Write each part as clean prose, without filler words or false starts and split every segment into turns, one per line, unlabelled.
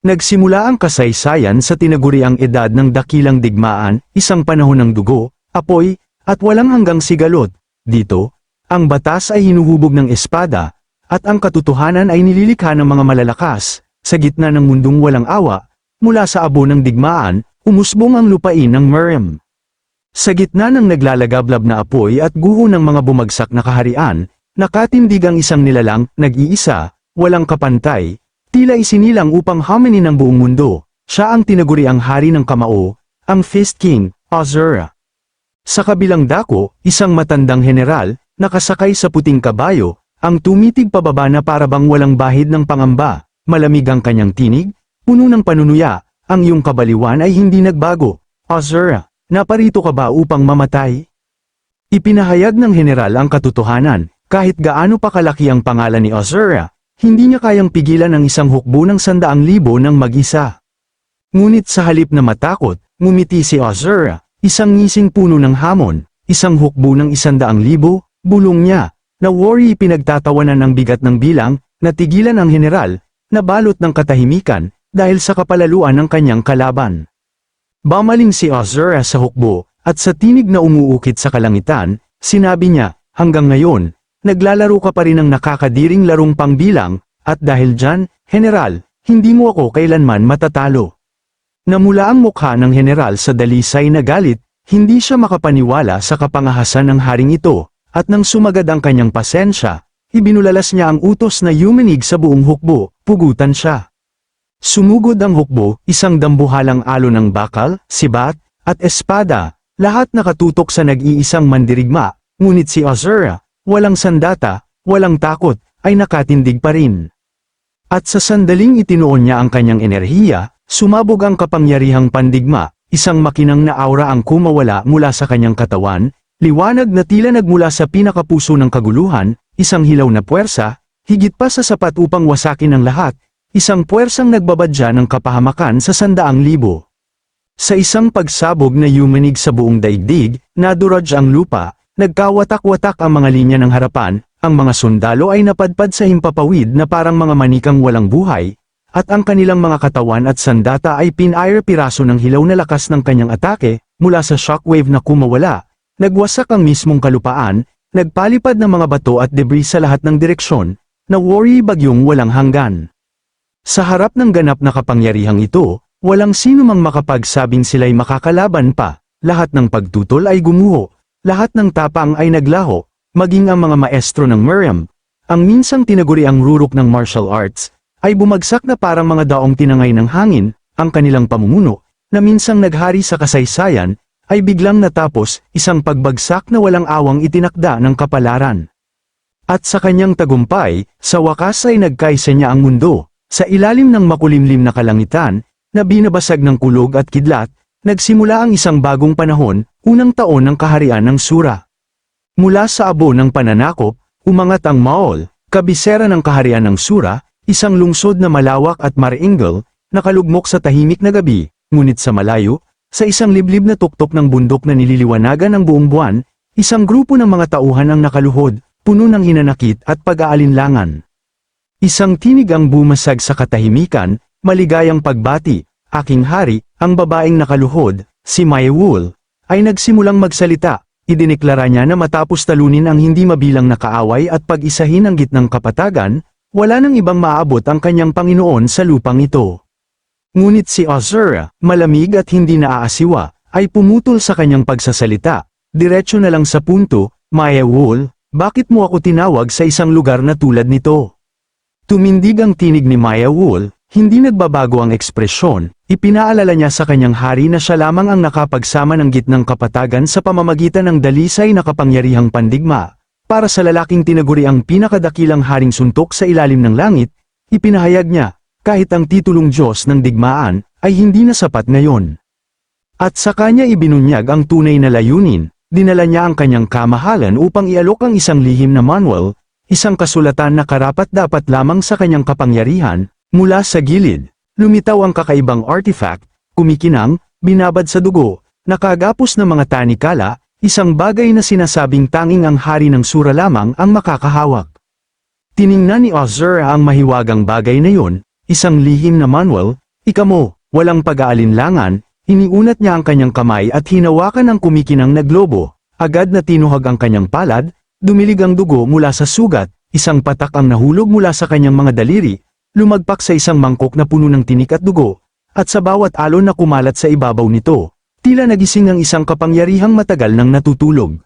Nagsimula ang kasaysayan sa tinaguriang edad ng dakilang digmaan, isang panahon ng dugo, apoy, at walang hanggang sigalot. Dito, ang batas ay hinuhubog ng espada, at ang katotohanan ay nililikha ng mga malalakas. Sa gitna ng mundong walang awa, mula sa abo ng digmaan, umusbong ang lupain ng Merim. Sa gitna ng naglalagablab na apoy at guho ng mga bumagsak na kaharian, nakatindig ang isang nilalang, nag-iisa, walang kapantay, tila isinilang upang haminin ang buong mundo. Siya ang tinaguriang hari ng Kamao, ang Fist King, Azura. Sa kabilang dako, isang matandang general, nakasakay sa puting kabayo, ang tumitig pababa na parabang walang bahid ng pangamba. Malamig ang kanyang tinig, puno ng panunuya, ang iyong kabaliwan ay hindi nagbago. Azura, naparito ka ba upang mamatay? Ipinahayag ng general ang katotohanan, kahit gaano pa kalaki ang pangalan ni Azura, hindi niya kayang pigilan ang isang hukbo ng 100,000 ng mag-isa. Ngunit sa halip na matakot, ngumiti si Azura, isang ngising puno ng hamon, isang hukbo ng 100,000, bulong niya. Na worry pinagtatawanan ang bigat ng bilang, natigilan ang general, nabalot ng katahimikan, dahil sa kapalaluan ng kanyang kalaban. Bamaling si Azura sa hukbo, at sa tinig na umuukit sa kalangitan, sinabi niya, hanggang ngayon, naglalaro ka pa rin ng nakakadiring larong pangbilang, at dahil dyan, General, hindi mo ako kailanman matatalo. Namula ang mukha ng general sa dalisay na galit, hindi siya makapaniwala sa kapangahasan ng haring ito, at nang sumagad ang kanyang pasensya, ibinulalas niya ang utos na yumanig sa buong hukbo, pugutan siya. Sumugod ang hukbo, isang dambuhalang alo ng bakal, sibat, at espada, lahat nakatutok sa nag-iisang mandirigma, ngunit si Azura, walang sandata, walang takot, ay nakatindig pa rin. At sa sandaling itinuon niya ang kanyang enerhiya, sumabog ang kapangyarihang pandigma, isang makinang na aura ang kumawala mula sa kanyang katawan, liwanag na tila nagmula sa pinakapuso ng kaguluhan, isang hilaw na puwersa, higit pa sa sapat upang wasakin ang lahat, isang puwersang nagbabadya ng kapahamakan sa 100,000. Sa isang pagsabog na yumanig sa buong daigdig, naduraj ang lupa, nagkawatak-watak ang mga linya ng harapan, ang mga sundalo ay napadpad sa himpapawid na parang mga manikang walang buhay, at ang kanilang mga katawan at sandata ay pinair-piraso ng hilaw na lakas ng kanyang atake, mula sa shockwave na kumawala, nagwasak ang mismong kalupaan, nagpalipad ng mga bato at debris sa lahat ng direksyon, na worry bagyong walang hanggan. Sa harap ng ganap na kapangyarihang ito, walang sino mang makapagsabing sila'y makakalaban pa, lahat ng pagtutol ay gumuho, lahat ng tapang ay naglaho, maging ang mga maestro ng Merim, ang minsang tinaguriang rurok ng martial arts, ay bumagsak na parang mga daong tinangay ng hangin, ang kanilang pamumuno, na minsang naghari sa kasaysayan, ay biglang natapos, isang pagbagsak na walang awang itinakda ng kapalaran. At sa kanyang tagumpay, sa wakas ay nagkaisa niya ang mundo. Sa ilalim ng makulimlim na kalangitan, na binabasag ng kulog at kidlat, nagsimula ang isang bagong panahon, unang taon ng kaharian ng Sura. Mula sa abo ng pananakop, umangat ang Maol, kabisera ng kaharian ng Sura, isang lungsod na malawak at maringal, nakalugmok sa tahimik na gabi, ngunit sa malayo, sa isang liblib na tuktok ng bundok na nililiwanagan ng buong buwan, isang grupo ng mga tauhan ang nakaluhod, puno ng hinanakit at pag-aalinlangan. Isang tinig ang bumasag sa katahimikan, maligayang pagbati, aking hari, ang babaeng nakaluhod, si Mayewul, ay nagsimulang magsalita, idineklara niya na matapos talunin ang hindi mabilang na kaaway at pag-isahin ang gitnang kapatagan, wala nang ibang maaabot ang kanyang Panginoon sa lupang ito. Ngunit si Azura, malamig at hindi naaasiwa, ay pumutol sa kanyang pagsasalita, diretso na lang sa punto, Mayewul, bakit mo ako tinawag sa isang lugar na tulad nito? Tumindig ang tinig ni Mayewul, hindi nagbabago ang ekspresyon, ipinaalala niya sa kanyang hari na siya lamang ang nakapagsama ng gitnang kapatagan sa pamamagitan ng dalisay na kapangyarihang pandigma. Para sa lalaking tinaguri ang pinakadakilang haring suntok sa ilalim ng langit, ipinahayag niya, kahit ang titulong Diyos ng digmaan, ay hindi na sapat ngayon. At sa kanya ibinunyag ang tunay na layunin, dinala niya ang kanyang kamahalan upang ialok ang isang lihim na manual, isang kasulatan na karapat-dapat lamang sa kanyang kapangyarihan. Mula sa gilid, lumitaw ang kakaibang artifact, kumikinang, binabad sa dugo, nakagapos ng mga tanikala, isang bagay na sinasabing tanging ang hari ng Sura lamang ang makakahawak. Tiningnan ni Azura ang mahiwagang bagay na yun, isang lihim na manual, Ika mo, walang pag-aalinlangan, iniunat niya ang kanyang kamay at hinawakan ang kumikinang na globo. Agad na tinuhag ang kanyang palad, dumilig ang dugo mula sa sugat, isang patak ang nahulog mula sa kanyang mga daliri, lumagpak sa isang mangkok na puno ng tinik at dugo, at sa bawat alon na kumalat sa ibabaw nito, tila nagising ang isang kapangyarihang matagal nang natutulog.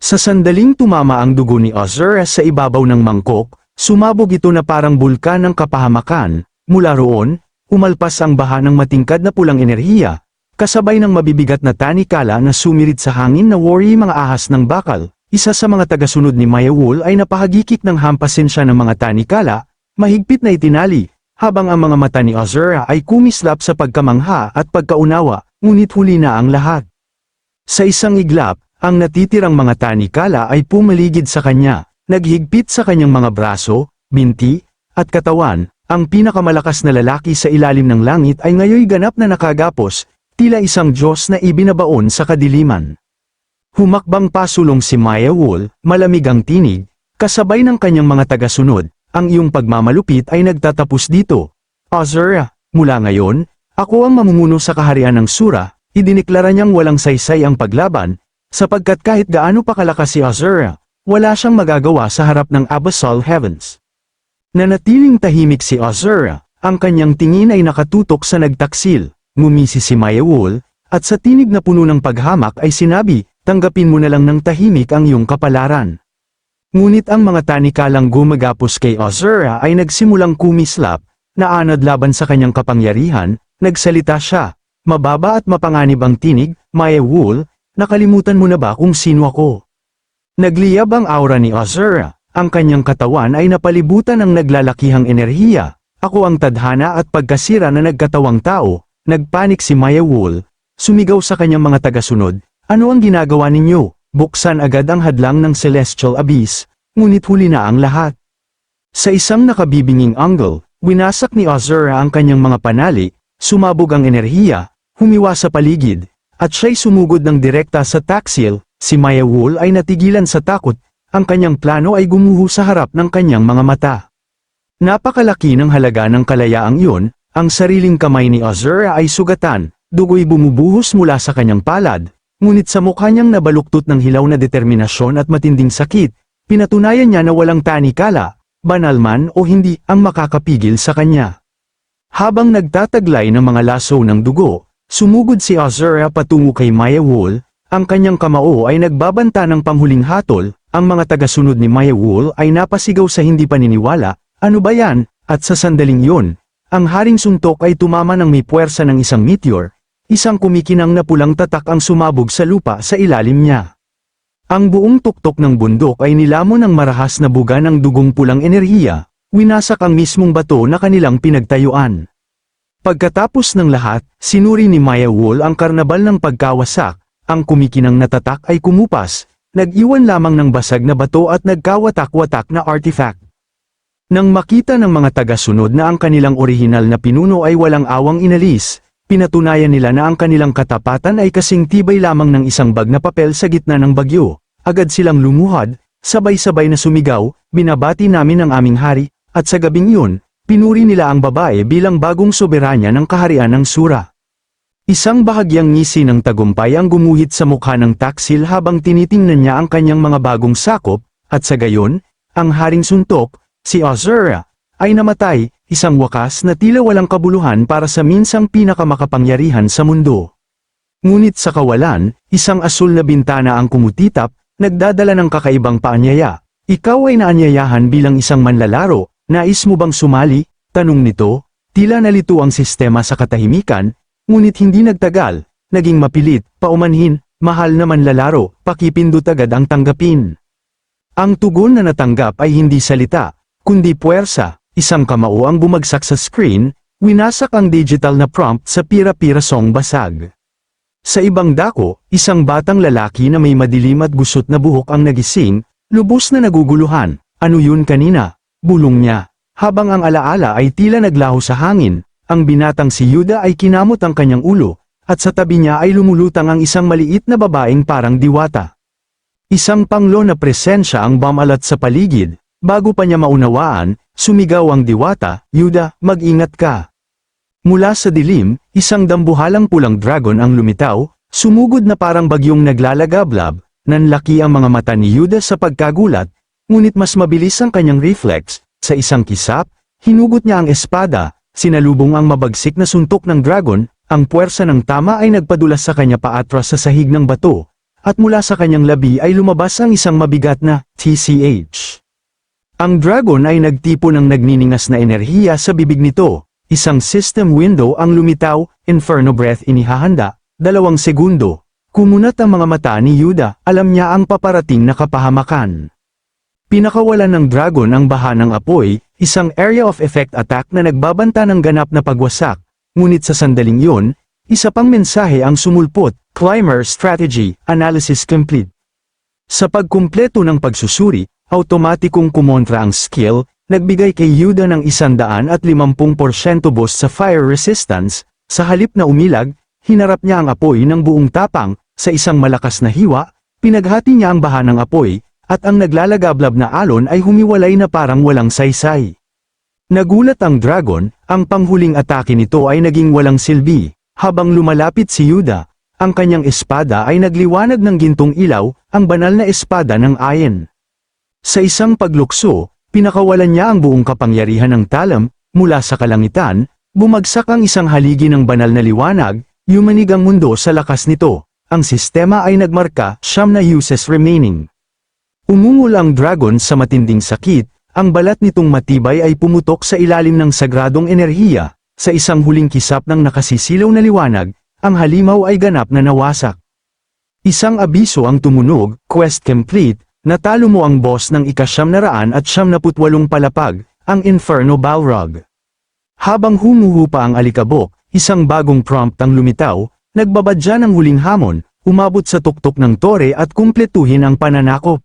Sa sandaling tumama ang dugo ni Azura sa ibabaw ng mangkok, sumabog ito na parang bulkan ng kapahamakan. Mula roon, umalpas ang baha ng matingkad na pulang enerhiya, kasabay ng mabibigat na tanikala na sumirid sa hangin na worry mga ahas ng bakal. Isa sa mga tagasunod ni Mayawol ay napahagikik ng hampasin siya ng mga tanikala, mahigpit na itinali, habang ang mga mata ni Azura ay kumislap sa pagkamangha at pagkaunawa, ngunit huli na ang lahat. Sa isang iglap, ang natitirang mga tanikala ay pumaligid sa kanya, naghigpit sa kanyang mga braso, binti, at katawan. Ang pinakamalakas na lalaki sa ilalim ng langit ay ngayoy ganap na nakagapos, tila isang Diyos na ibinabaon sa kadiliman. Humakbang pasulong si Mayawol, malamig ang tinig, kasabay ng kanyang mga tagasunod. Ang iyong pagmamalupit ay nagtatapos dito. Azura, mula ngayon, ako ang mamumuno sa kaharian ng Sura. Idineklara niyang walang saysay ang paglaban, sapagkat kahit gaano pa kalakas si Azura, wala siyang magagawa sa harap ng Abyssal Heavens. Nanatiling tahimik si Azura, ang kanyang tingin ay nakatutok sa nagtaksil. Ngumisi si Mayawol, at sa tinig na puno ng paghamak ay sinabi, tanggapin mo na lang ng tahimik ang iyong kapalaran. Ngunit ang mga tanikalang gumagapos kay Azura ay nagsimulang kumislap, naanad laban sa kanyang kapangyarihan, nagsalita siya, mababa at mapanganib ang tinig, Mayawol, nakalimutan mo na ba kung sino ako? Nagliyab ang aura ni Azura, ang kanyang katawan ay napalibutan ng naglalakihang enerhiya, ako ang tadhana at pagkasira na nagkatawang tao. Nagpanik si Mayawol, sumigaw sa kanyang mga tagasunod, ano ang ginagawa ninyo? Buksan agad ang hadlang ng Celestial Abyss, ngunit huli na ang lahat. Sa isang nakabibinging angle, winasak ni Azura ang kanyang mga panali, sumabog ang enerhiya, humiwa sa paligid, at siya'y sumugod ng direkta sa taksil. Si Mayawol ay natigilan sa takot, ang kanyang plano ay gumuho sa harap ng kanyang mga mata. Napakalaki ng halaga ng kalayaang iyon, ang sariling kamay ni Azura ay sugatan, dugo'y bumubuhos mula sa kanyang palad, ngunit sa mukha niyang nabaluktot ng hilaw na determinasyon at matinding sakit, pinatunayan niya na walang tanikala, banal man o hindi, ang makakapigil sa kanya. Habang nagtataglay ng mga laso ng dugo, sumugod si Azura patungo kay Mayawol, ang kanyang kamao ay nagbabanta ng panghuling hatol, ang mga tagasunod ni Mayawol ay napasigaw sa hindi paniniwala, ano ba yan? At sa sandaling yun, ang haring suntok ay tumama ng may puwersa ng isang meteor, isang kumikinang na pulang tatak ang sumabog sa lupa sa ilalim niya. Ang buong tuktok ng bundok ay nilamon ng marahas na buga ng dugong pulang enerhiya, winasak ang mismong bato na kanilang pinagtayuan. Pagkatapos ng lahat, sinuri ni Mayawol ang karnabal ng pagkawasak, ang kumikinang na tatak ay kumupas, nag-iwan lamang ng basag na bato at nagkawatak-watak na artifact. Nang makita ng mga tagasunod na ang kanilang orihinal na pinuno ay walang awang inalis, pinatunayan nila na ang kanilang katapatan ay kasing tibay lamang ng isang bag na papel sa gitna ng bagyo. Agad silang lumuhad, sabay-sabay na sumigaw, binabati namin ang aming hari, at sa gabing iyon, pinuri nila ang babae bilang bagong soberanya ng kaharian ng Sura. Isang bahagyang ngisi ng tagumpay ang gumuhit sa mukha ng taksil habang tinitingnan niya ang kanyang mga bagong sakop, at sa gayon, ang haring suntok, si Azura, ay namatay, isang wakas na tila walang kabuluhan para sa minsang pinakamakapangyarihan sa mundo. Ngunit sa kawalan, isang asul na bintana ang kumutitap, nagdadala ng kakaibang paanyaya. Ikaw ay naanyayahan bilang isang manlalaro, nais mo bang sumali? Tanong nito, tila nalito ang sistema sa katahimikan, ngunit hindi nagtagal, naging mapilit, paumanhin, mahal na manlalaro, pakipindot agad ang tanggapin. Ang tugon na natanggap ay hindi salita, kundi puwersa, isang kamao ang bumagsak sa screen, winasak ang digital na prompt sa pira-pirasong basag. Sa ibang dako, isang batang lalaki na may madilim at gusot na buhok ang nagising, lubos na naguguluhan, ano yun kanina? Bulong niya. Habang ang alaala ay tila naglaho sa hangin, ang binatang si Yuda ay kinamot ang kanyang ulo, at sa tabi niya ay lumulutang ang isang maliit na babaeng parang diwata. Isang panglo na presensya ang bumalat sa paligid. Bago pa niya maunawaan, sumigaw ang diwata, Yuda, mag-ingat ka. Mula sa dilim, isang dambuhalang pulang dragon ang lumitaw, sumugod na parang bagyong naglalagablab, nanlaki ang mga mata ni Yuda sa pagkagulat, ngunit mas mabilis ang kanyang reflex, sa isang kisap, hinugot niya ang espada, sinalubong ang mabagsik na suntok ng dragon, ang puwersa ng tama ay nagpadulas sa kanya paatras sa sahig ng bato, at mula sa kanyang labi ay lumabas ang isang mabigat na TCH. Ang dragon ay nagtipo ng nagniningas na enerhiya sa bibig nito. Isang system window ang lumitaw, Inferno Breath inihahanda, 2 segundo. Kumunat ang mga mata ni Yuda, alam niya ang paparating na kapahamakan. Pinakawalan ng dragon ang baha ng apoy, isang area of effect attack na nagbabanta ng ganap na pagwasak. Ngunit sa sandaling yun, isa pang mensahe ang sumulpot, Climber Strategy, Analysis Complete. Sa pagkumpleto ng pagsusuri, automatikong kumontra ang skill, nagbigay kay Yuda ng 150% boost sa fire resistance, sa halip na umilag, hinarap niya ang apoy ng buong tapang, sa isang malakas na hiwa, pinaghati niya ang baha ng apoy, at ang naglalagablab na alon ay humiwalay na parang walang saysay. Nagulat ang dragon, ang panghuling atake nito ay naging walang silbi, habang lumalapit si Yuda, ang kanyang espada ay nagliwanag ng gintong ilaw, ang banal na espada ng Ayen. Sa isang paglukso, pinakawalan niya ang buong kapangyarihan ng talam, mula sa kalangitan, bumagsak ang isang haligi ng banal na liwanag, yumanig ang mundo sa lakas nito, ang sistema ay nagmarka, 9 na uses remaining. Umungol ang dragon sa matinding sakit, ang balat nitong matibay ay pumutok sa ilalim ng sagradong enerhiya, sa isang huling kisap ng nakasisilaw na liwanag, ang halimaw ay ganap na nawasak. Isang abiso ang tumunog, quest complete, natalo mo ang boss ng ika-978 palapag, ang Inferno Balrog. Habang humuhupa ang alikabok, isang bagong prompt ang lumitaw, nagbabadya ng huling hamon, umabot sa tuktok ng tore at kumpletuhin ang pananakop.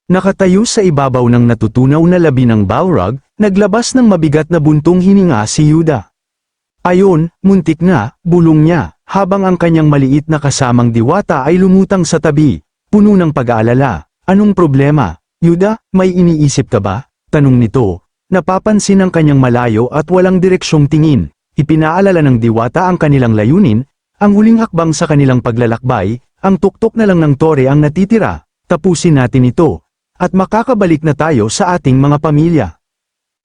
Nakatayo sa ibabaw ng natutunaw na labi ng Balrog, naglabas ng mabigat na buntong hininga si Yuda. Ayon, muntik na, bulong niya, habang ang kanyang maliit na kasamang diwata ay lumutang sa tabi, puno ng pag-aalala. Anong problema, Yuda, may iniisip ka ba? Tanong nito. Napapansin ang kanyang malayo at walang direksyong tingin. Ipinaalala ng diwata ang kanilang layunin, ang huling hakbang sa kanilang paglalakbay, ang tuktok na lang ng tore ang natitira. Tapusin natin ito, at makakabalik na tayo sa ating mga pamilya.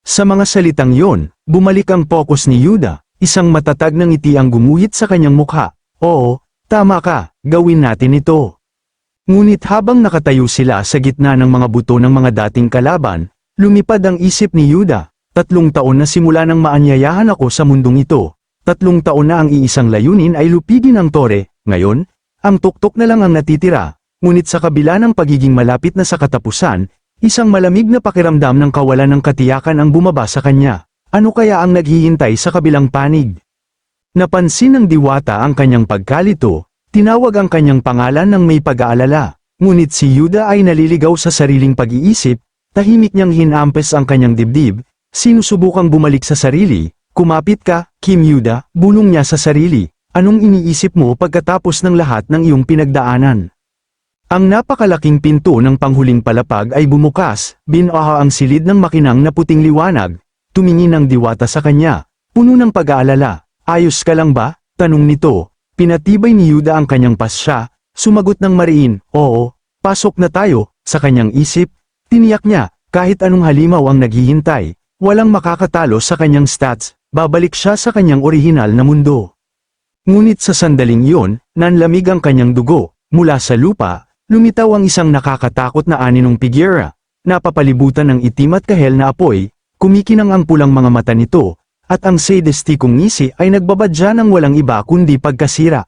Sa mga salitang yon, bumalik ang focus ni Yuda, isang matatag na ngiti ang gumuhit sa kanyang mukha. Oo, tama ka, gawin natin ito. Ngunit habang nakatayo sila sa gitna ng mga buto ng mga dating kalaban, lumipad ang isip ni Yuda. 3 taon na simula nang maanyayahan ako sa mundong ito. 3 taon na ang iisang layunin ay lupigin ang tore. Ngayon, ang tuktok na lang ang natitira. Ngunit sa kabila ng pagiging malapit na sa katapusan, isang malamig na pakiramdam ng kawalan ng katiyakan ang bumaba sa kanya. Ano kaya ang naghihintay sa kabilang panig? Napansin ng diwata ang kanyang pagkalito. Tinawag ang kanyang pangalan ng may pag-aalala, ngunit si Yuda ay naliligaw sa sariling pag-iisip, tahimik niyang hinampes ang kanyang dibdib, sinusubukang bumalik sa sarili. Kumapit ka, Kim Yuda, bulong niya sa sarili, anong iniisip mo pagkatapos ng lahat ng iyong pinagdaanan? Ang napakalaking pinto ng panghuling palapag ay bumukas, binaha ang silid ng makinang na puting liwanag, tumingin ang diwata sa kanya, puno ng pag-aalala, ayos ka lang ba? Tanong nito. Pinatibay ni Yuda ang kanyang pasya, sumagot ng mariin, oo, pasok na tayo, sa kanyang isip, tiniyak niya, kahit anong halimaw ang naghihintay, walang makakatalo sa kanyang stats, babalik siya sa kanyang orihinal na mundo. Ngunit sa sandaling iyon, nanlamig ang kanyang dugo, mula sa lupa, lumitaw ang isang nakakatakot na aninong figura, napapalibutan ng itim at kahel na apoy, kumikinang ang pulang mga mata nito, at ang sadistikong ngisi ay nagbabadya ng walang iba kundi pagkasira.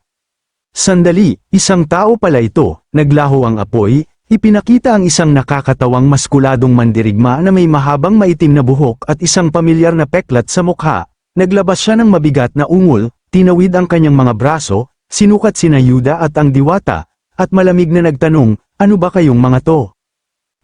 Sandali, isang tao pala ito, naglaho ang apoy, ipinakita ang isang nakakatawang maskuladong mandirigma na may mahabang maitim na buhok at isang pamilyar na peklat sa mukha, naglabas siya ng mabigat na ungol, tinawid ang kanyang mga braso, sinukat sina Yuda at ang diwata, at malamig na nagtanong, ano ba kayong mga to?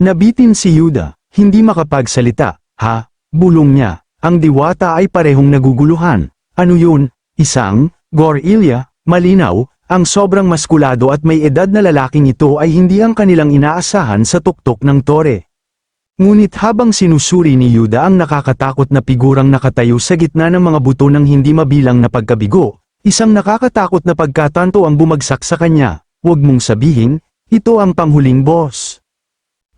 Nabitin si Yuda, hindi makapagsalita, ha, bulong niya. Ang diwata ay parehong naguguluhan. Ano yun? Isang, Gorilla, malinaw, ang sobrang maskulado at may edad na lalaking ito ay hindi ang kanilang inaasahan sa tuktok ng tore. Ngunit habang sinusuri ni Yuda ang nakakatakot na figurang nakatayo sa gitna ng mga buto ng hindi mabilang na pagkabigo, isang nakakatakot na pagkatanto ang bumagsak sa kanya. Huwag mong sabihin, ito ang panghuling boss.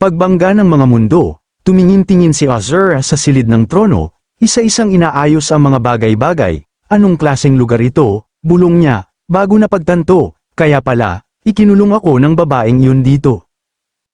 Pagbangga ng mga mundo, tumingin-tingin si Azura sa silid ng trono, isa-isang inaayos ang mga bagay-bagay. Anong klaseng lugar ito? Bulong niya, bago na pagtanto, kaya pala, ikinulong ako ng babaeng yun dito.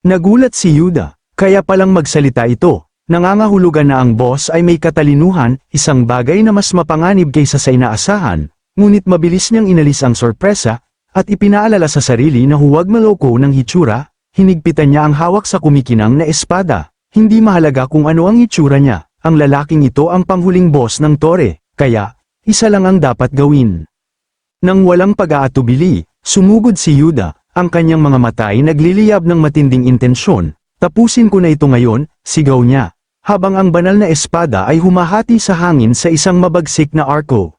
Nagulat si Yuda. Kaya palang magsalita ito, nangangahulugan na ang boss ay may katalinuhan, isang bagay na mas mapanganib kaysa sa inaasahan, ngunit mabilis niyang inalis ang sorpresa, at ipinaalala sa sarili na huwag maloko ng hitsura, hinigpitan niya ang hawak sa kumikinang na espada, hindi mahalaga kung ano ang hitsura niya, ang lalaking ito ang panghuling boss ng tore, kaya, isa lang ang dapat gawin. Nang walang pag-aatubili, sumugod si Yuda, ang kanyang mga mata ay nagliliyab ng matinding intensyon. Tapusin ko na ito ngayon, sigaw niya, habang ang banal na espada ay humahati sa hangin sa isang mabagsik na arko.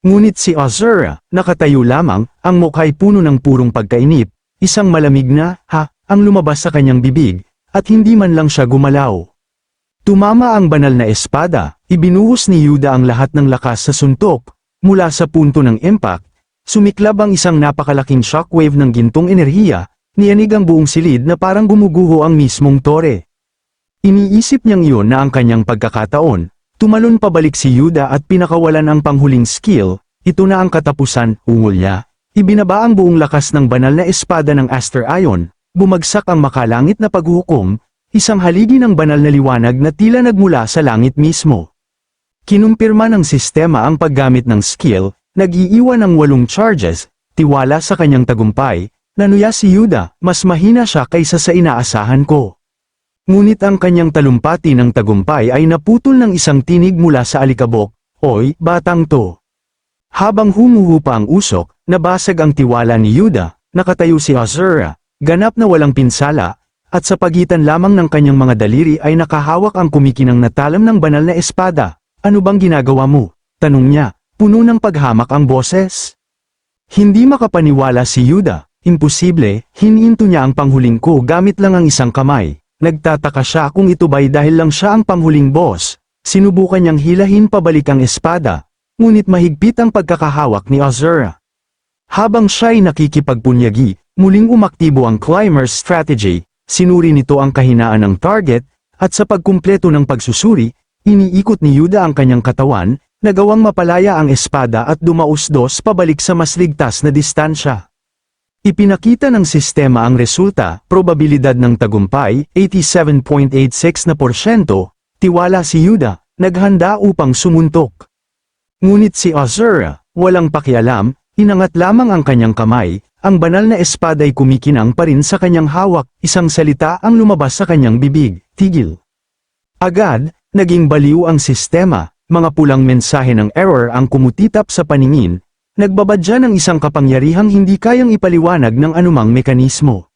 Ngunit si Azura, nakatayo lamang, ang mukha'y puno ng purong pagkainip, isang malamig na, ang lumabas sa kanyang bibig, at hindi man lang siya gumalaw. Tumama ang banal na espada, ibinuhos ni Yuda ang lahat ng lakas sa suntok, mula sa punto ng impact, sumiklab ang isang napakalaking shockwave ng gintong enerhiya, niyanig ang buong silid na parang gumuguho ang mismong tore. Iniisip niyang iyon na ang kanyang pagkakataon, tumalon pabalik si Yuda at pinakawalan ang panghuling skill, ito na ang katapusan, ungol niya, ibinaba ang buong lakas ng banal na espada ng Aster Ion, bumagsak ang makalangit na paghukom, isang haligi ng banal na liwanag na tila nagmula sa langit mismo. Kinumpirma ng sistema ang paggamit ng skill, nag-iiwan ng 8 charges, tiwala sa kanyang tagumpay. Nanuya si Yuda, mas mahina siya kaysa sa inaasahan ko. Ngunit ang kanyang talumpati ng tagumpay ay naputol ng isang tinig mula sa alikabok, "Oy, batang to." Habang humuhupa ang usok, nabasag ang tiwala ni Yuda, nakatayo si Azura, ganap na walang pinsala, at sa pagitan lamang ng kanyang mga daliri ay nakahawak ang kumikinang na talam ng banal na espada. "Ano bang ginagawa mo?" tanong niya, puno ng paghamak ang boses. Hindi makapaniwala si Yuda. Imposible, hininto niya ang panghuling ko gamit lang ang isang kamay. Nagtataka siya kung ito ba'y dahil lang siya ang panghuling boss. Sinubukan niyang hilahin pabalik ang espada, ngunit mahigpit ang pagkakahawak ni Azura. Habang siya'y nakikipagpunyagi, muling umaktibo ang climber's strategy, sinuri nito ang kahinaan ng target, at sa pagkumpleto ng pagsusuri, iniikot ni Yuda ang kanyang katawan, nagawang mapalaya ang espada at dumausdos pabalik sa mas ligtas na distansya. Ipinakita ng sistema ang resulta, probabilidad ng tagumpay, 87.86%, tiwala si Yuda, naghanda upang sumuntok. Ngunit si Azura, walang pakialam, inangat lamang ang kanyang kamay, ang banal na espada'y kumikinang pa rin sa kanyang hawak, isang salita ang lumabas sa kanyang bibig, "Tigil." Agad, naging baliw ang sistema, mga pulang mensahe ng error ang kumutitap sa paningin, nagbabadya ng isang kapangyarihang hindi kayang ipaliwanag ng anumang mekanismo.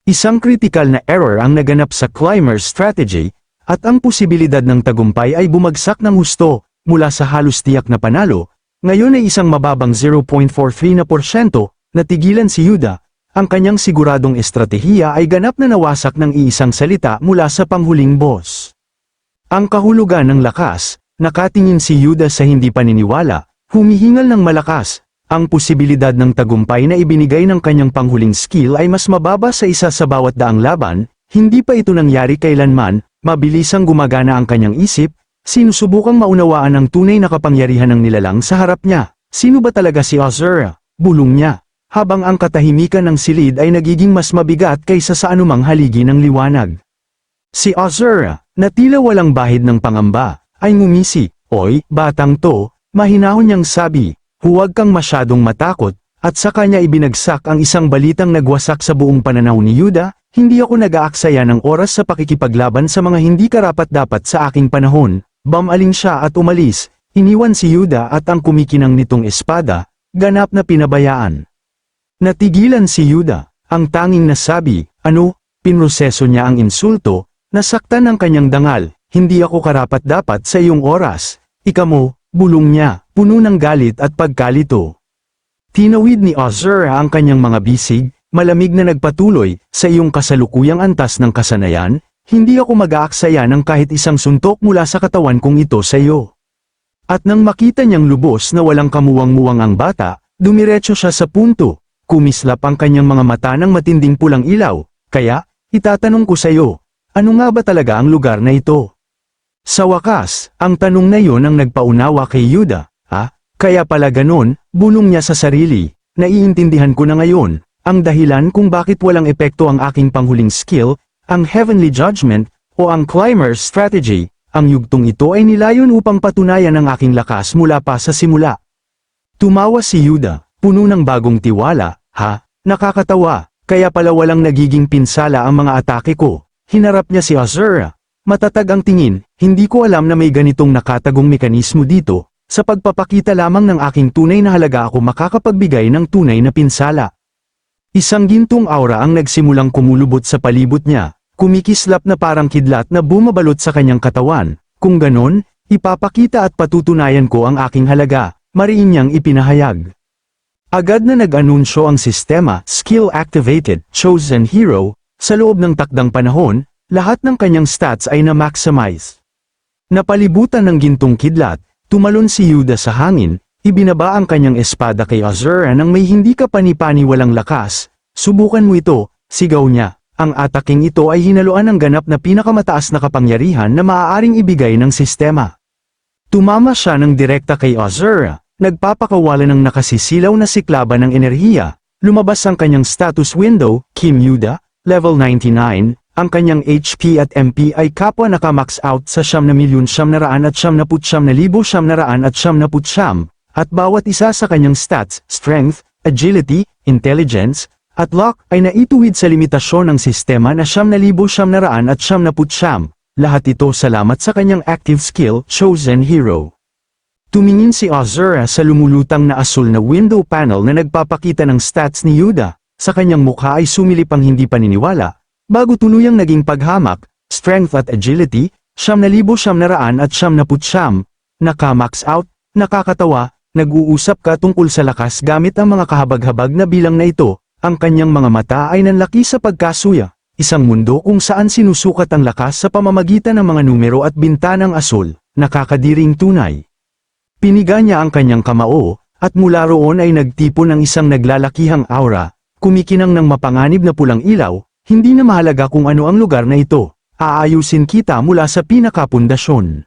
Isang critical na error ang naganap sa climber's strategy, at ang posibilidad ng tagumpay ay bumagsak ng husto, mula sa halos tiyak na panalo, ngayon ay isang mababang 0.43%, natigilan si Yuda, ang kanyang siguradong estratehiya ay ganap na nawasak ng iisang salita mula sa panghuling boss. Ang kahulugan ng lakas, nakatingin si Yuda sa hindi paniniwala, humihingal ng malakas, ang posibilidad ng tagumpay na ibinigay ng kanyang panghuling skill ay mas mababa sa isa sa bawat daang laban, hindi pa ito nangyari kailanman, mabilisang gumagana ang kanyang isip, sinusubukang maunawaan ang tunay na kapangyarihan ng nilalang sa harap niya. Sino ba talaga si Azura? Bulong niya, habang ang katahimikan ng silid ay nagiging mas mabigat kaysa sa anumang haligi ng liwanag. Si Azura, na tila walang bahid ng pangamba, ay ngumisi, "Oy, batang to," mahinahon niyang sabi, "Huwag kang masyadong matakot," at sa kanya ibinagsak ang isang balitang nagwasak sa buong pananaw ni Yuda, "Hindi ako nag-aaksaya ng oras sa pakikipaglaban sa mga hindi karapat-dapat sa aking panahon." Bumaling siya at umalis, iniwan si Yuda at ang kumikinang nitong espada, ganap na pinabayaan. Natigilan si Yuda, ang tanging nasabi, "Ano?" Pinroseso niya ang insulto, nasaktan ang kanyang dangal, "Hindi ako karapat-dapat sa iyong oras, ika mo." Bulong niya, puno ng galit at pagkalito. Tinawid ni Azura ang kanyang mga bisig, malamig na nagpatuloy, "Sa iyong kasalukuyang antas ng kasanayan, hindi ako mag-aaksaya ng kahit isang suntok mula sa katawan kong ito sa iyo. At nang makita niyang lubos na walang kamuwang-muwang ang bata, dumiretso siya sa punto, kumislap ang kanyang mga mata ng matinding pulang ilaw, kaya, itatanong ko sa iyo, ano nga ba talaga ang lugar na ito? Sa wakas, ang tanong na yon ang nagpaunawa kay Yuda, kaya pala ganon, bulong niya sa sarili, naiintindihan ko na ngayon, ang dahilan kung bakit walang epekto ang aking panghuling skill, ang Heavenly Judgment, o ang Climber's Strategy, ang yugtong ito ay nilayon upang patunayan ang aking lakas mula pa sa simula. Tumawa si Yuda, puno ng bagong tiwala, nakakatawa, kaya pala walang nagiging pinsala ang mga atake ko. Hinarap niya si Azura. Matatag ang tingin, hindi ko alam na may ganitong nakatagong mekanismo dito, sa pagpapakita lamang ng aking tunay na halaga ako makakapagbigay ng tunay na pinsala. Isang gintong aura ang nagsimulang kumulubot sa palibot niya, kumikislap na parang kidlat na bumabalot sa kanyang katawan. Kung ganon, ipapakita at patutunayan ko ang aking halaga, mariin niyang ipinahayag. Agad na nag-anunsyo ang sistema, Skill Activated, Chosen Hero, sa loob ng takdang panahon, lahat ng kanyang stats ay na-maximize. Napalibutan ng gintong kidlat, tumalon si Yuda sa hangin, ibinaba ang kanyang espada kay Azura nang may hindi kapani-pani walang lakas. Subukan mo ito, sigaw niya. Ang ataking ito ay hinaluan ng ganap na pinakamataas na kapangyarihan na maaaring ibigay ng sistema. Tumama siya ng direkta kay Azura, nagpapakawala ng nakasisilaw na siklaba ng enerhiya, lumabas ang kanyang status window, Kim Yuda, level 99, ang kanyang HP at MP ay kapwa naka-max out sa 9,999,999 at bawat isa sa kanyang stats, strength, agility, intelligence, at luck ay naituwid sa limitasyon ng sistema na 9,999, lahat ito salamat sa kanyang active skill, Chosen Hero. Tumingin si Azura sa lumulutang na asul na window panel na nagpapakita ng stats ni Yuda, sa kanyang mukha ay sumilip ang hindi paniniwala, bago tuluyang naging paghamak, strength at agility, 9,999, naka-max out, nakakatawa, nag-uusap ka tungkol sa lakas gamit ang mga kahabag-habag na bilang na ito. Ang kanyang mga mata ay nanlaki sa pagkasuya, isang mundo kung saan sinusukat ang lakas sa pamamagitan ng mga numero at bintanang asul, nakakadiring tunay. Piniga niya ang kanyang kamao, at mula roon ay nagtipon ng isang naglalakihang aura, kumikinang ng mapanganib na pulang ilaw, hindi na mahalaga kung ano ang lugar na ito, aayusin kita mula sa pinakapundasyon.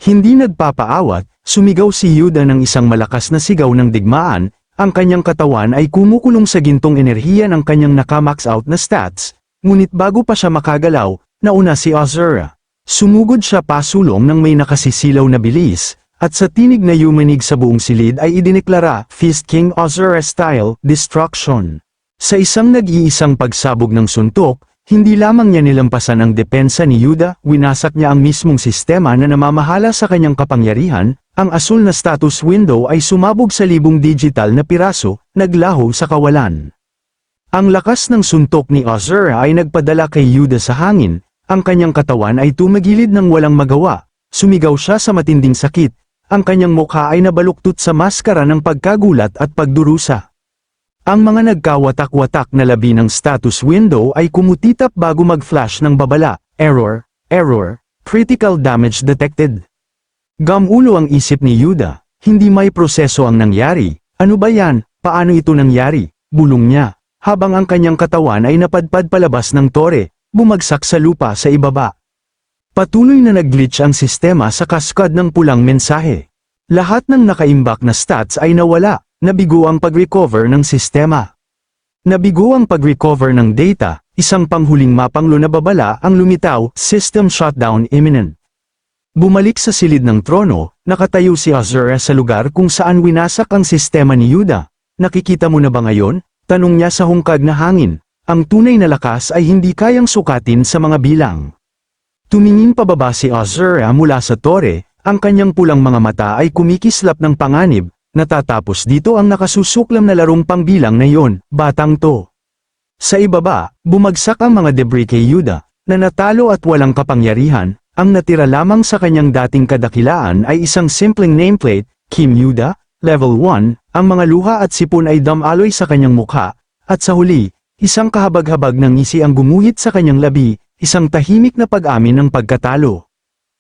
Hindi nagpapaawat, sumigaw si Yuda ng isang malakas na sigaw ng digmaan. Ang kanyang katawan ay kumukulong sa gintong enerhiya ng kanyang naka-max out na stats, ngunit bago pa siya makagalaw, nauna si Azura. Sumugod siya pasulong ng may nakasisilaw na bilis, at sa tinig na yumanig sa buong silid ay idineklara, Fist King Azura Style, Destruction. Sa isang nag-iisang pagsabog ng suntok, hindi lamang niya nilampasan ang depensa ni Yuda, winasak niya ang mismong sistema na namamahala sa kanyang kapangyarihan. Ang asul na status window ay sumabog sa libong digital na piraso, naglaho sa kawalan. Ang lakas ng suntok ni Azura ay nagpadala kay Yuda sa hangin, ang kanyang katawan ay tumagilid ng walang magawa, sumigaw siya sa matinding sakit, ang kanyang mukha ay nabaluktot sa maskara ng pagkagulat at pagdurusa. Ang mga nagkawatak-watak na labi ng status window ay kumutitap bago mag-flash ng babala, error, critical damage detected. Gamulo ang isip ni Yuda, hindi may proseso ang nangyari, ano ba yan, paano ito nangyari, bulong niya, habang ang kanyang katawan ay napadpad palabas ng tore, bumagsak sa lupa sa ibaba. Patuloy na nag-glitch ang sistema sa kaskad ng pulang mensahe. Lahat ng nakaimbak na stats ay nawala, nabigo ang pag-recover ng sistema. Nabigo ang pag-recover ng data, isang panghuling mapanglo na babala ang lumitaw, System Shutdown Imminent. Bumalik sa silid ng trono, nakatayo si Azura sa lugar kung saan winasak ang sistema ni Yuda. Nakikita mo na ba ngayon? Tanong niya sa hungkag na hangin. Ang tunay na lakas ay hindi kayang sukatin sa mga bilang. Tumingin pababa si Azura mula sa tore, ang kanyang pulang mga mata ay kumikislap ng panganib, natatapos dito ang nakasusuklam na larong pangbilang na yon, batang to. Sa ibaba, bumagsak ang mga debris kay Yuda, na natalo at walang kapangyarihan. Ang natira lamang sa kanyang dating kadakilaan ay isang simpleng nameplate, Kim Yuda, level 1, ang mga luha at sipon ay damaloy sa kanyang mukha, at sa huli, isang kahabag-habag ng ngisi ang gumuhit sa kanyang labi, isang tahimik na pag-amin ng pagkatalo.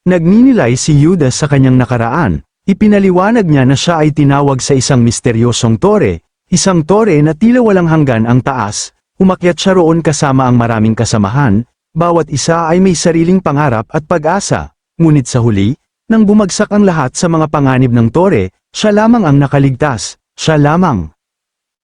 Nagninilay si Yuda sa kanyang nakaraan, ipinaliwanag niya na siya ay tinawag sa isang misteryosong tore, isang tore na tila walang hanggan ang taas, umakyat siya roon kasama ang maraming kasamahan, bawat isa ay may sariling pangarap at pag-asa, ngunit sa huli, nang bumagsak ang lahat sa mga panganib ng tore, siya lamang ang nakaligtas, siya lamang.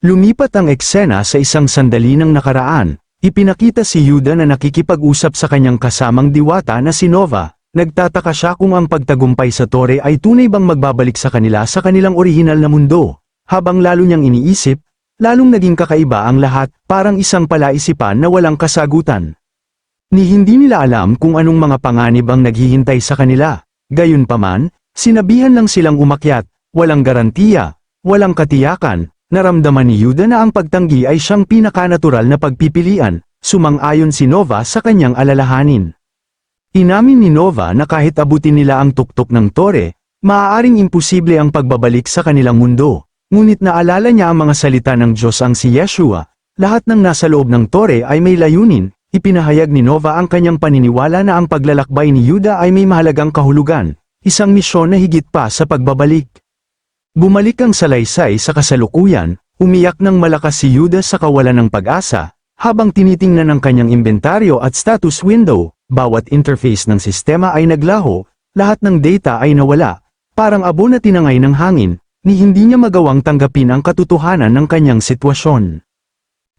Lumipat ang eksena sa isang sandali ng nakaraan, ipinakita si Yuda na nakikipag-usap sa kanyang kasamang diwata na si Nova, nagtataka siya kung ang pagtagumpay sa tore ay tunay bang magbabalik sa kanila sa kanilang orihinal na mundo, habang lalo niyang iniisip, lalong naging kakaiba ang lahat, parang isang palaisipan na walang kasagutan. Ni hindi nila alam kung anong mga panganib ang naghihintay sa kanila, gayunpaman, sinabihan lang silang umakyat, walang garantiya, walang katiyakan, naramdaman ni Yuda na ang pagtanggi ay siyang pinakanatural na pagpipilian, sumang-ayon si Nova sa kanyang alalahanin. Inamin ni Nova na kahit abutin nila ang tuktok ng tore, maaaring imposible ang pagbabalik sa kanilang mundo, ngunit naalala niya ang mga salita ng Diyos ang si Yeshua, lahat ng nasa loob ng tore ay may layunin. Ipinahayag ni Nova ang kanyang paniniwala na ang paglalakbay ni Yuda ay may mahalagang kahulugan, isang misyon na higit pa sa pagbabalik. Bumalik ang salaysay sa kasalukuyan, umiyak ng malakas si Yuda sa kawalan ng pag-asa, habang tinitingnan ang kanyang inventaryo at status window, bawat interface ng sistema ay naglaho, lahat ng data ay nawala, parang abo na tinangay ng hangin, ni hindi niya magawang tanggapin ang katotohanan ng kanyang sitwasyon.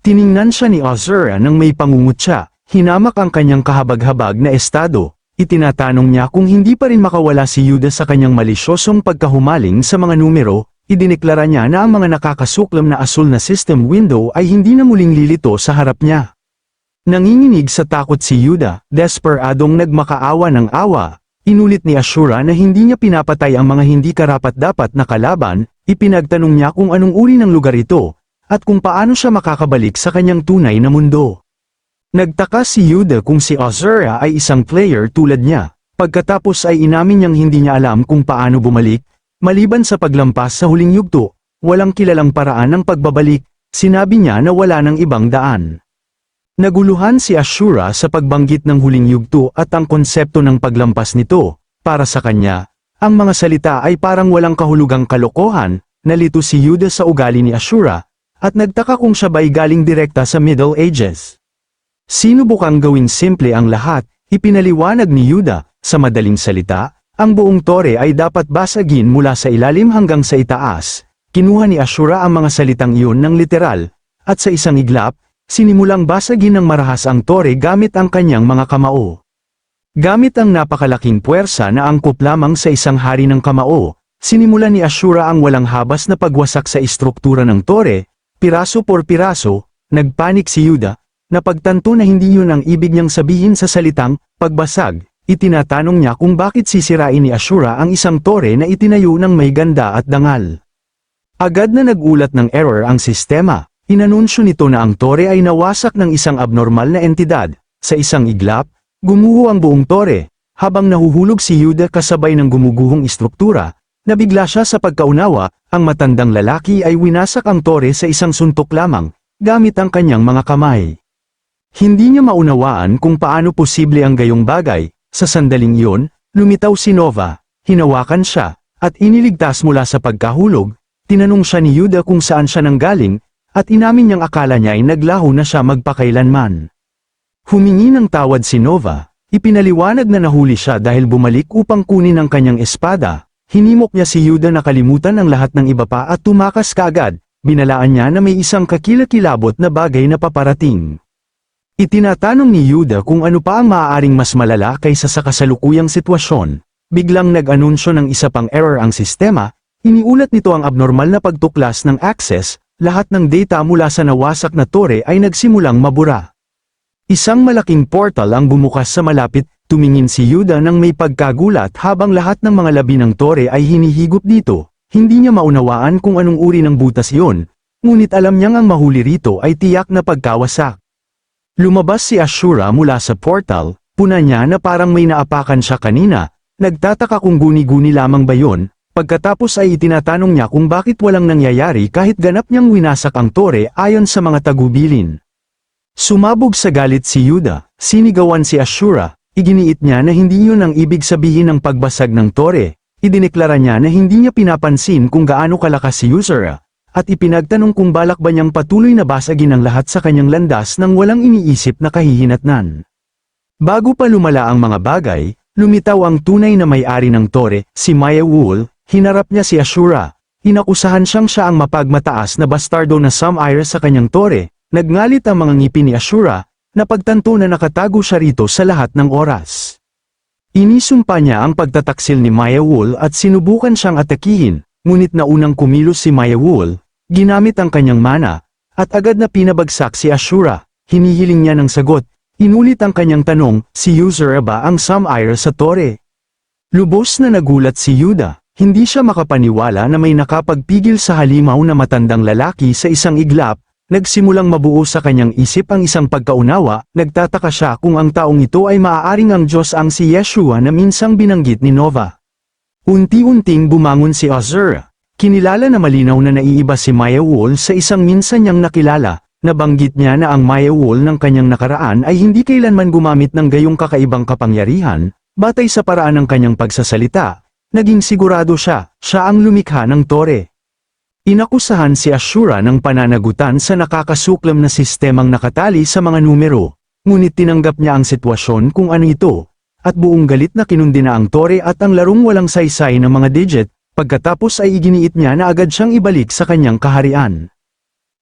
Tiningnan siya ni Azura nang may pangungutya, hinamak ang kanyang kahabag-habag na estado, itinatanong niya kung hindi pa rin makawala si Yuda sa kanyang malisyosong pagkahumaling sa mga numero, idineklara niya na ang mga nakakasuklam na asul na system window ay hindi na muling lilito sa harap niya. Nanginginig sa takot si Yuda, desperadong nagmakaawa ng awa, inulit ni Ashura na hindi niya pinapatay ang mga hindi karapat-dapat na kalaban, ipinagtanong niya kung anong uri ng lugar ito, at kung paano siya makakabalik sa kanyang tunay na mundo. Nagtaka si Yuda kung si Azura ay isang player tulad niya, pagkatapos ay inamin niyang hindi niya alam kung paano bumalik, maliban sa paglampas sa huling yugto, walang kilalang paraan ng pagbabalik, sinabi niya na wala ng ibang daan. Naguluhan si Ashura sa pagbanggit ng huling yugto at ang konsepto ng paglampas nito, para sa kanya, ang mga salita ay parang walang kahulugang kalokohan, nalito si Yuda sa ugali ni Ashura, at nagtaka kung siya ba'y galing direkta sa Middle Ages. Sinubukang gawing simple ang lahat, ipinaliwanag ni Yuda, sa madaling salita, ang buong tore ay dapat basagin mula sa ilalim hanggang sa itaas. Kinuha ni Ashura ang mga salitang iyon ng literal, at sa isang iglap, sinimulang basagin ng marahas ang tore gamit ang kanyang mga kamao. Gamit ang napakalaking puwersa na angkop lamang sa isang hari ng kamao, sinimulan ni Ashura ang walang habas na pagwasak sa istruktura ng tore. Piraso por piraso, nagpanik si Yuda, napagtanto na hindi yun ang ibig niyang sabihin sa salitang pagbasag, itinatanong niya kung bakit sisirain ni Ashura ang isang tore na itinayo ng may ganda at dangal. Agad na nagulat ng error ang sistema, inanunsyo nito na ang tore ay nawasak ng isang abnormal na entidad, sa isang iglap, gumuho ang buong tore, habang nahuhulog si Yuda kasabay ng gumuguhong istruktura. Nabigla siya sa pagkaunawa, ang matandang lalaki ay winasak ang tore sa isang suntok lamang, gamit ang kanyang mga kamay. Hindi niya maunawaan kung paano posible ang gayong bagay, sa sandaling iyon, lumitaw si Nova, hinawakan siya, at iniligtas mula sa pagkahulog, tinanong siya ni Yuda kung saan siya nanggaling, at inamin niyang akala niya ay naglaho na siya magpakailanman. Humingi ng tawad si Nova, ipinaliwanag na nahuli siya dahil bumalik upang kunin ang kanyang espada. Hinimok niya si Yuda na kalimutan ang lahat ng iba pa at tumakas kaagad, binalaan niya na may isang kakilakilabot na bagay na paparating. Itinatanong ni Yuda kung ano pa ang maaaring mas malala kaysa sa kasalukuyang sitwasyon, biglang nag-anunsyo ng isa pang error ang sistema, iniulat nito ang abnormal na pagtuklas ng access, lahat ng data mula sa nawasak na tore ay nagsimulang mabura. Isang malaking portal ang bumukas sa malapit. Tumingin si Yuda nang may pagkagulat habang lahat ng mga labi ng tore ay hinihigop dito, hindi niya maunawaan kung anong uri ng butas iyon, ngunit alam niyang ang mahuli rito ay tiyak na pagkawasak. Lumabas si Ashura mula sa portal, puna niya na parang may naapakan siya kanina, nagtataka kung guni-guni lamang ba yun, pagkatapos ay itinatanong niya kung bakit walang nangyayari kahit ganap niyang winasak ang tore ayon sa mga tagubilin. Sumabog sa galit si Yuda, sinigawan si Ashura, iginiit niya na hindi yun ang ibig sabihin ng pagbasag ng tore, idineklara niya na hindi niya pinapansin kung gaano kalakas si Uzura, at ipinagtanong kung balak ba niyang patuloy na basagin ang lahat sa kanyang landas nang walang iniisip na kahihinatnan. Bago pa lumala ang mga bagay, lumitaw ang tunay na may-ari ng tore, si Mayawool, hinarap niya si Ashura, inakusahan siya ang mapagmataas na bastardo na sumire sa kanyang tore. Nagngalit ang mga ngipin ni Ashura, na pagtanto na nakatago siya rito sa lahat ng oras. Inisumpa niya ang pagtataksil ni Mayawool at sinubukan siyang atakihin, ngunit naunang kumilos si Mayawool, ginamit ang kanyang mana, at agad na pinabagsak si Ashura, hinihiling niya ng sagot, inulit ang kanyang tanong, si Uzura ba ang sumire sa tore? Lubos na nagulat si Yuda, hindi siya makapaniwala na may nakapagpigil sa halimaw na matandang lalaki sa isang iglap. Nagsimulang mabuo sa kanyang isip ang isang pagkaunawa, nagtataka siya kung ang taong ito ay maaaring ang Diyos ang si Yeshua na minsang binanggit ni Nova. Unti-unting bumangon si Uzura, kinilala na malinaw na naiiba si Mayawool sa isang minsan niyang nakilala, nabanggit niya na ang Mayawool ng kanyang nakaraan ay hindi kailanman gumamit ng gayong kakaibang kapangyarihan, batay sa paraan ng kanyang pagsasalita, naging sigurado siya ang lumikha ng tore. Inakusahan si Ashura ng pananagutan sa nakakasuklam na sistemang nakatali sa mga numero, ngunit tinanggap niya ang sitwasyon kung ano ito, at buong galit na kinundi na ang tore at ang larong walang saysay ng mga digit, pagkatapos ay iginiit niya na agad siyang ibalik sa kanyang kaharian.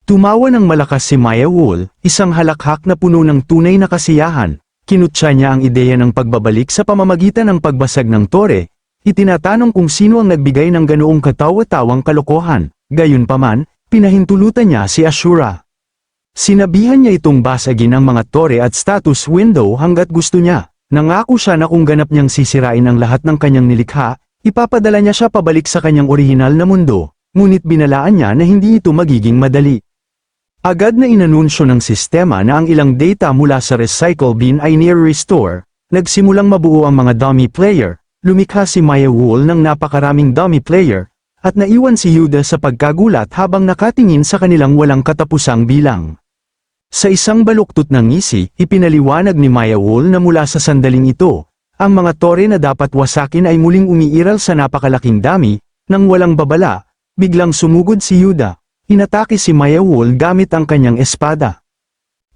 Tumawa ng malakas si Mayawool, isang halakhak na puno ng tunay na kasiyahan, kinutya niya ang ideya ng pagbabalik sa pamamagitan ng pagbasag ng tore, itinatanong kung sino ang nagbigay ng ganoong katawa-tawang kalokohan. Gayunpaman, pinahintulutan niya si Ashura. Sinabihan niya itong basagin ang mga tore at status window hanggat gusto niya. Nangako siya na kung ganap niyang sisirain ang lahat ng kanyang nilikha, ipapadala niya siya pabalik sa kanyang orihinal na mundo, ngunit binalaan niya na hindi ito magiging madali. Agad na inanunsyo ng sistema na ang ilang data mula sa recycle bin ay near-restore, nagsimulang mabuo ang mga dummy player, lumikha si Mayawool ng napakaraming dummy player, at naiwan si Yuda sa pagkagulat habang nakatingin sa kanilang walang katapusang bilang. Sa isang baluktot ng ngisi, ipinaliwanag ni Mayawool na mula sa sandaling ito, ang mga tore na dapat wasakin ay muling umiiral sa napakalaking dami, nang walang babala, biglang sumugod si Yuda, inatake si Mayawool gamit ang kanyang espada.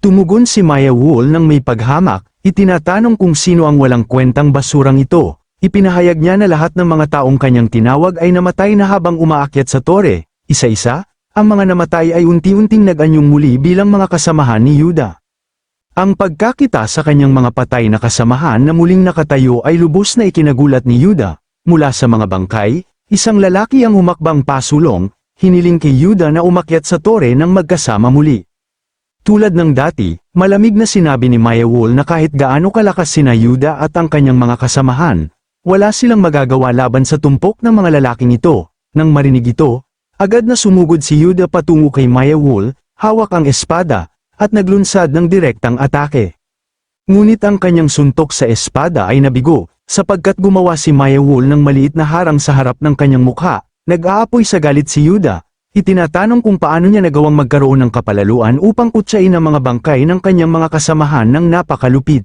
Tumugon si Mayawool ng may paghamak, itinatanong kung sino ang walang kwentang basurang ito. Ipinahayag niya na lahat ng mga taong kanyang tinawag ay namatay na habang umaakyat sa tore, isa-isa, ang mga namatay ay unti-unting nag-anyong muli bilang mga kasamahan ni Yuda. Ang pagkakita sa kanyang mga patay na kasamahan na muling nakatayo ay lubos na ikinagulat ni Yuda. Mula sa mga bangkay, isang lalaki ang humakbang pasulong, hiniling kay Yuda na umakyat sa tore nang magkasama muli. Tulad ng dati, malamig na sinabi ni Mayawool na kahit gaano kalakas sina Yuda at ang kanyang mga kasamahan, wala silang magagawa laban sa tumpok ng mga lalaking ito. Nang marinig ito, agad na sumugod si Yuda patungo kay Mayawool, hawak ang espada, at naglunsad ng direktang atake. Ngunit ang kanyang suntok sa espada ay nabigo, sapagkat gumawa si Mayawool ng maliit na harang sa harap ng kanyang mukha. Nag-aapoy sa galit si Yuda, itinatanong kung paano niya nagawang magkaroon ng kapalaluan upang kutsain ang mga bangkay ng kanyang mga kasamahan ng napakalupit.